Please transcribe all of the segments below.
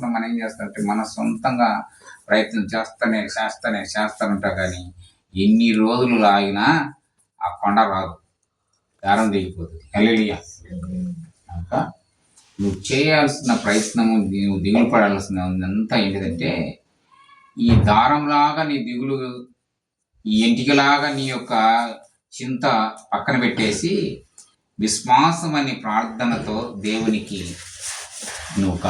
కాకుండా మనం ఏం చేస్తామంటే మన సొంతంగా ప్రయత్నం చేస్తానంటా కానీ ఎన్ని రోజులు లాగినా ఆ కొండ రాదు, దారం దిగిపోతుంది. హల్లెలూయా. కనుక నువ్వు చేయాల్సిన ప్రయత్నము, నువ్వు దిగులు పడాల్సినంతా ఏంటిదంటే ఈ దారంలాగా నీ దిగులు, ఈ ఎంటికలాగా నీ యొక్క చింత పక్కన పెట్టేసి విశ్వాసం అనే ప్రార్థనతో దేవునికి నువ్వు ఒక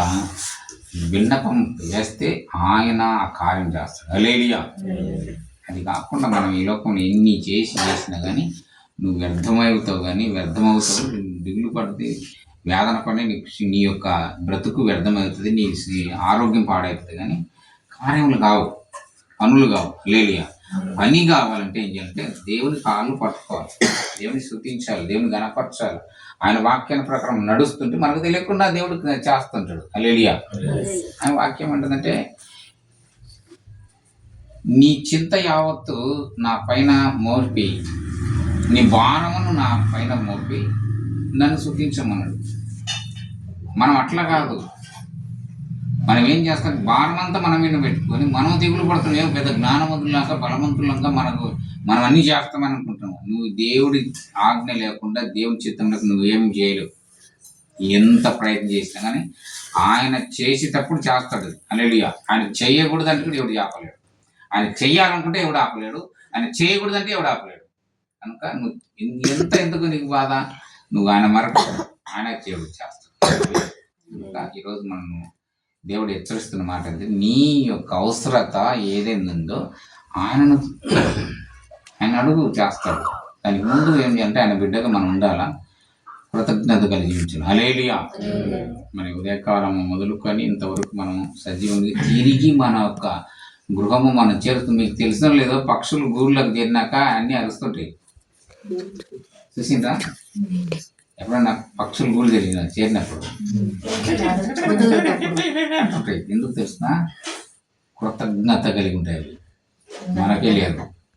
విన్నపం వేస్తే ఆయన ఆ కార్యం చేస్తాడు. హల్లెలూయా. అది కాకుండా మనం ఈ లోకంలో ఎన్ని చేసినా కానీ నువ్వు వ్యర్థమవుతావు, దిగులు పడితే వేదన పడి నీ యొక్క బ్రతుకు వ్యర్థమవుతుంది, నీ ఆరోగ్యం పాడవుతుంది. కానీ కార్యములు కావు, పనులు కావు. హల్లెలూయా. పని కావాలంటే ఏం చేయాలంటే దేవుని కాళ్ళు పట్టుకోవాలి, దేవుని స్తుతించాలి, దేవుని గణపరచాలి. ఆయన వాక్యాన్ని ప్రకారం నడుస్తుంటే మనకు తెలియకుండా దేవుడు చేస్తుంటాడు. హల్లెలూయా. ఆయన వాక్యం ఏంటంటే నీ చింత యావత్తు నా పైన మోపి, నీ భారమును నా పైన మోపి నన్ను స్తుతించమన్నాడు. మనం అట్లా కాదు, మనం ఏం చేస్తాం, భారం అంతా మన మీద పెట్టుకొని మనం దిగులు పడుతున్నాం. పెద్ద జ్ఞానవంతులాగా బలవంతులంగా మనం అన్నీ చేస్తామని అనుకుంటున్నాం. నువ్వు దేవుడి ఆజ్ఞ లేకుండా దేవుడి చిత్తంలోకి నువ్వేం చేయలేవు. ఎంత ప్రయత్నం చేసినా కానీ ఆయన చేసేటప్పుడు చేస్తాడు. హల్లెలూయా. ఆయన చేయకూడదంటే కూడా ఎవడు ఆపలేడు, ఆయన చెయ్యాలనుకుంటే ఎవడు ఆపలేడు, ఆయన చేయకూడదంటే ఎవడు ఆపలేడు. కనుక నువ్వు ఎందుకు నీకు బాధ, నువ్వు ఆయన మరొక ఆయన దేవుడు చేస్తాడు. ఇంకా ఈరోజు మనం దేవుడు హెచ్చరిస్తున్న మాట అంటే నీ యొక్క అవసరత ఏదైందో ఆయన అడుగు చేస్తాడు. దానికి ముందు ఏంటి అంటే ఆయన బిడ్డగా మనం ఉండాలా, కృతజ్ఞత కలిగించాలి. హల్లెలూయా. మన ఉదయకాలం మొదలుకొని ఇంతవరకు మనం సజీవంగా తిరిగి మన యొక్క గృహము మనం చేరుతుంది. మీకు తెలిసిన లేదో పక్షులు గూళ్ళకు చేరినాక అన్నీ అరుస్తుంటాయి. చూసిందా ఎప్పుడన్నా పక్షులు గూళ్ళు చేరినప్పుడు ఎందుకు తెలిసిన కృతజ్ఞత కలిగి ఉంటాయి. మనకే లేదు.